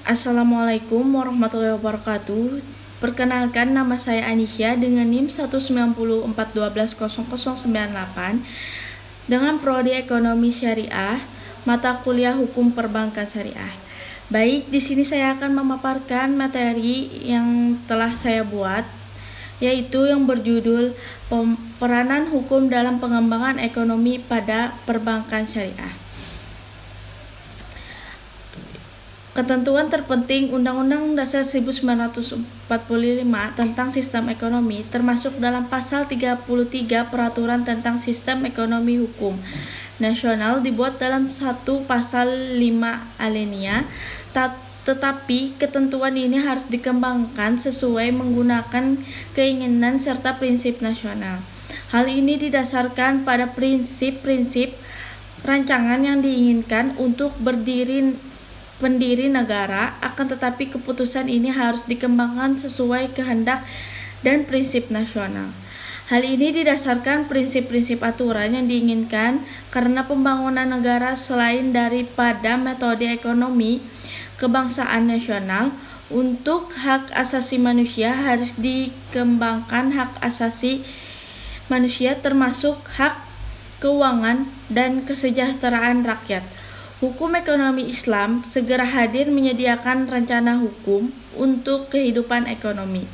Assalamualaikum warahmatullahi wabarakatuh. Perkenalkan, nama saya Anisya dengan NIM 194120098 dengan prodi Ekonomi Syariah, mata kuliah Hukum Perbankan Syariah. Baik, di sini saya akan memaparkan materi yang telah saya buat, yaitu yang berjudul Peranan Hukum dalam Pengembangan Ekonomi pada Perbankan Syariah. Ketentuan terpenting Undang-Undang Dasar 1945 tentang Sistem Ekonomi, termasuk dalam Pasal 33 Peraturan tentang Sistem Ekonomi Hukum Nasional, dibuat dalam satu pasal 5 alinea, tetapi ketentuan ini harus dikembangkan sesuai menggunakan keinginan serta prinsip nasional. Hal ini didasarkan pada prinsip-prinsip rancangan yang diinginkan untuk pendiri negara, akan tetapi keputusan ini harus dikembangkan sesuai kehendak dan prinsip nasional. Hal ini didasarkan prinsip-prinsip aturan yang diinginkan karena pembangunan negara selain daripada metode ekonomi kebangsaan nasional. Untuk hak asasi manusia harus dikembangkan hak asasi manusia termasuk hak keuangan dan kesejahteraan rakyat. Hukum ekonomi Islam segera hadir menyediakan rencana hukum untuk kehidupan ekonomi.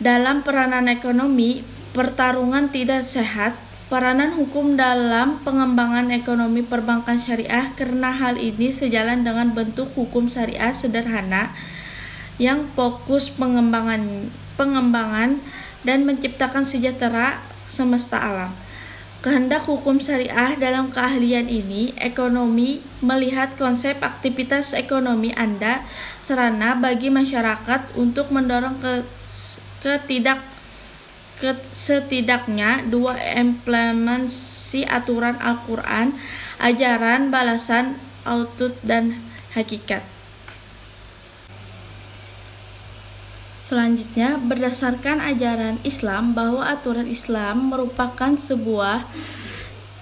Dalam peranan ekonomi, pertarungan tidak sehat, peranan hukum dalam pengembangan ekonomi perbankan syariah, karena hal ini sejalan dengan bentuk hukum syariah sederhana yang fokus pengembangan dan menciptakan sejahtera semesta alam. Kehendak hukum syariah dalam keahlian ini, ekonomi melihat konsep aktivitas ekonomi Anda sarana bagi masyarakat untuk mendorong setidaknya dua implementasi aturan Al-Quran, ajaran, balasan, output, dan hakikat. Selanjutnya, berdasarkan ajaran Islam bahwa aturan Islam merupakan sebuah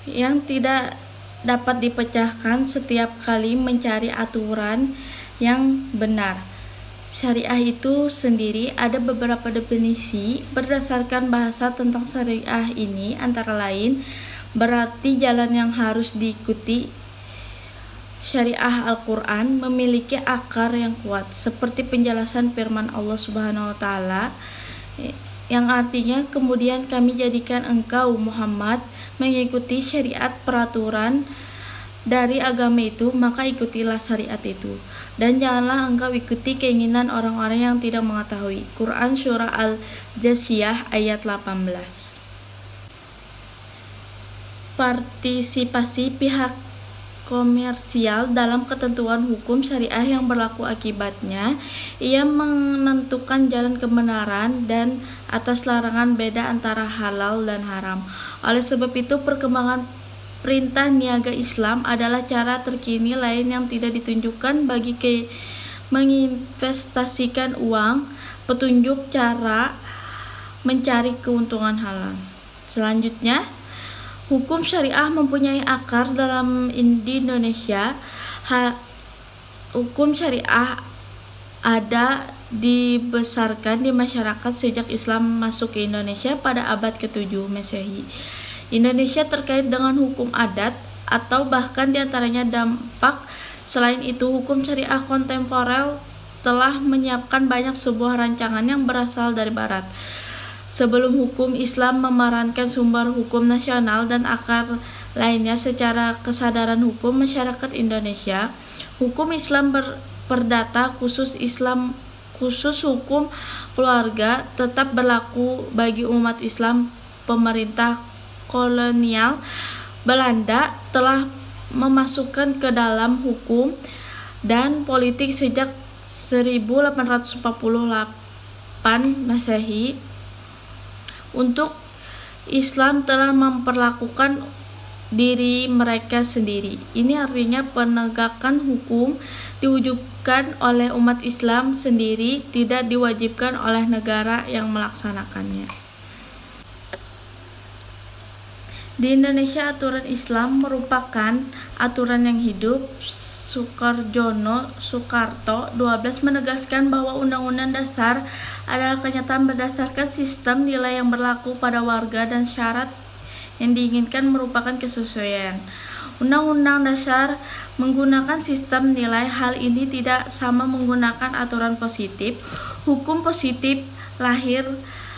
yang tidak dapat dipecahkan setiap kali mencari aturan yang benar. Syariah itu sendiri ada beberapa definisi berdasarkan bahasa tentang syariah ini, antara lain berarti jalan yang harus diikuti. Syariah Al-Quran memiliki akar yang kuat, seperti penjelasan firman Allah Subhanahu wa Ta'ala, yang artinya, kemudian kami jadikan engkau Muhammad mengikuti syariat peraturan dari agama itu, maka ikutilah syariat itu, dan janganlah engkau ikuti keinginan orang-orang yang tidak mengetahui. Quran Surah Al-Jasiyah ayat 18. Partisipasi pihak komersial dalam ketentuan hukum syariah yang berlaku, akibatnya ia menentukan jalan kebenaran dan atas larangan beda antara halal dan haram. Oleh sebab itu, perkembangan perintah niaga Islam adalah cara terkini lain yang tidak ditunjukkan bagi menginvestasikan uang, petunjuk cara mencari keuntungan halal. Selanjutnya, hukum syariah mempunyai akar dalam Indonesia. Hukum syariah ada dibesarkan di masyarakat sejak Islam masuk ke Indonesia pada abad ke-7 Masehi. Indonesia terkait dengan hukum adat atau bahkan diantaranya dampak. Selain itu, hukum syariah kontemporer telah menyiapkan banyak sebuah rancangan yang berasal dari Barat. Sebelum hukum Islam memerankan sumber hukum nasional dan akar lainnya secara kesadaran hukum masyarakat Indonesia, hukum Islam perdata khusus hukum keluarga tetap berlaku bagi umat Islam. Pemerintah kolonial Belanda telah memasukkan ke dalam hukum dan politik sejak 1848 Masehi. Untuk Islam telah memperlakukan diri mereka sendiri. Ini artinya penegakan hukum diwujudkan oleh umat Islam sendiri, tidak diwajibkan oleh negara yang melaksanakannya. Di Indonesia, aturan Islam merupakan aturan yang hidup Soekarto 12 menegaskan bahwa Undang-Undang Dasar adalah kenyataan berdasarkan sistem nilai yang berlaku pada warga dan syarat yang diinginkan merupakan kesesuaian. Undang-Undang Dasar menggunakan sistem nilai. Hal ini tidak sama menggunakan aturan positif. Hukum positif lahir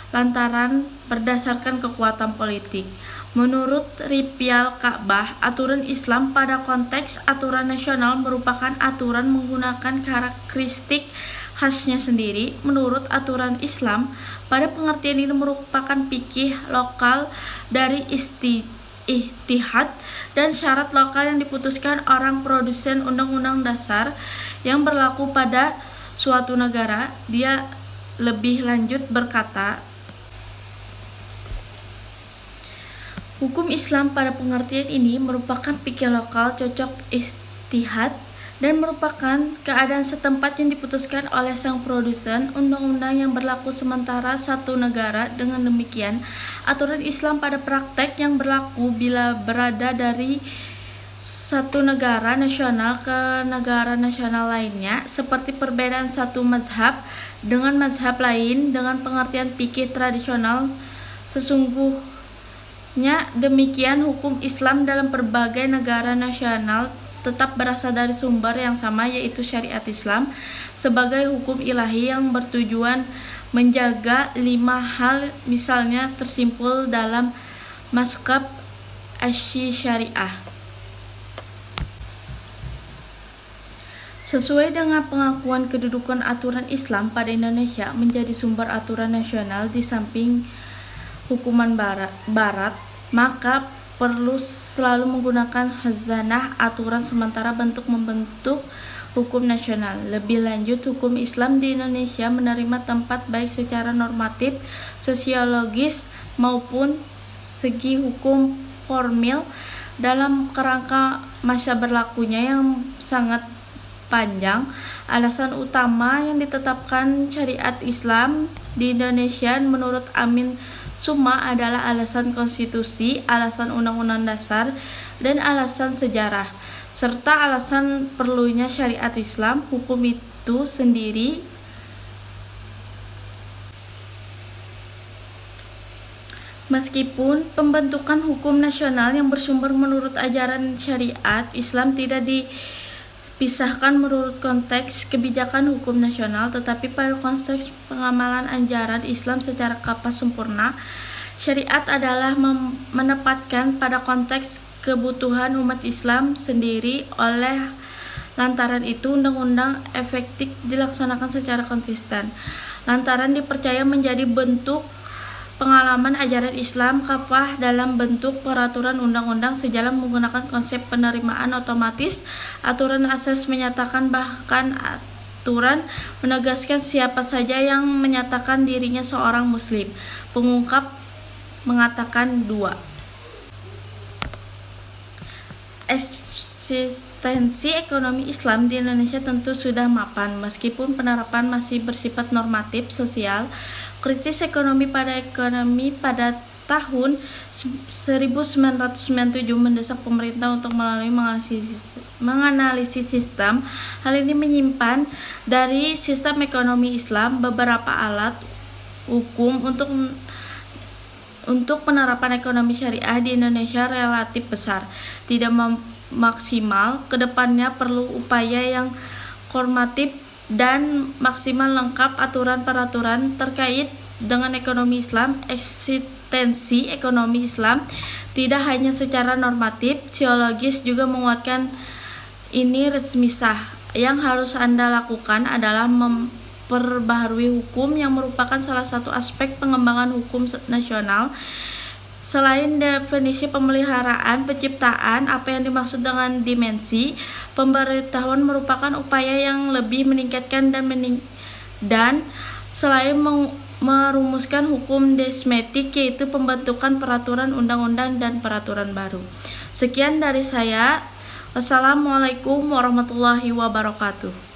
lantaran berdasarkan kekuatan politik. Menurut Ripial Ka'bah, aturan Islam pada konteks aturan nasional merupakan aturan menggunakan karakteristik khasnya sendiri. Menurut aturan Islam, pada pengertian ini merupakan fikih lokal dari ijtihad dan syarat lokal yang diputuskan orang produsen undang-undang dasar yang berlaku pada suatu negara. Dia lebih lanjut berkata, hukum Islam pada pengertian ini merupakan fikih lokal cocok ijtihad dan merupakan keadaan setempat yang diputuskan oleh sang produsen undang-undang yang berlaku sementara satu negara. Dengan demikian, aturan Islam pada praktek yang berlaku bila berada dari satu negara nasional ke negara nasional lainnya, seperti perbedaan satu mazhab dengan mazhab lain dengan pengertian fikih tradisional. Sesungguhnya demikian, hukum Islam dalam berbagai negara nasional tetap berasal dari sumber yang sama, yaitu syariat Islam sebagai hukum ilahi yang bertujuan menjaga 5 hal, misalnya tersimpul dalam Mazhab Asy-Syariah. Sesuai dengan pengakuan kedudukan aturan Islam pada Indonesia menjadi sumber aturan nasional di samping hukuman barat, maka perlu selalu menggunakan khazanah aturan sementara bentuk membentuk hukum nasional. Lebih lanjut, hukum Islam di Indonesia menerima tempat baik secara normatif, sosiologis maupun segi hukum formil dalam kerangka masa berlakunya yang sangat panjang. Alasan utama yang ditetapkan syariat Islam di Indonesia menurut Amin Suma adalah alasan konstitusi, alasan undang-undang dasar, dan alasan sejarah, serta alasan perlunya syariat Islam. Hukum itu sendiri meskipun pembentukan hukum nasional yang bersumber menurut ajaran syariat Islam tidak dipisahkan menurut konteks kebijakan hukum nasional, tetapi pada konteks pengamalan ajaran Islam secara kapas sempurna, syariat adalah menempatkan pada konteks kebutuhan umat Islam sendiri. Oleh lantaran itu, undang-undang efektif dilaksanakan secara konsisten, lantaran dipercaya menjadi bentuk pengalaman ajaran Islam kafah dalam bentuk peraturan undang-undang sejalan menggunakan konsep penerimaan otomatis. Aturan asas menyatakan, bahkan aturan menegaskan siapa saja yang menyatakan dirinya seorang muslim. Pengungkap mengatakan 2. Eksistensi ekonomi Islam di Indonesia tentu sudah mapan, meskipun penerapan masih bersifat normatif sosial. Kritis ekonomi pada tahun 1997 mendesak pemerintah untuk melalui menganalisis sistem. Hal ini menyimpan dari sistem ekonomi Islam beberapa alat hukum untuk penerapan ekonomi syariah di Indonesia relatif besar, tidak maksimal. Kedepannya perlu upaya yang koordinatif dan maksimal lengkap aturan-peraturan terkait dengan ekonomi Islam. Eksistensi ekonomi Islam tidak hanya secara normatif, psikologis juga menguatkan ini resmi sah. Yang harus Anda lakukan adalah memperbaharui hukum yang merupakan salah satu aspek pengembangan hukum nasional. Selain definisi pemeliharaan, penciptaan, apa yang dimaksud dengan dimensi, pemberitahuan merupakan upaya yang lebih meningkatkan dan selain merumuskan hukum desmetik, yaitu pembentukan peraturan undang-undang dan peraturan baru. Sekian dari saya. Wassalamualaikum warahmatullahi wabarakatuh.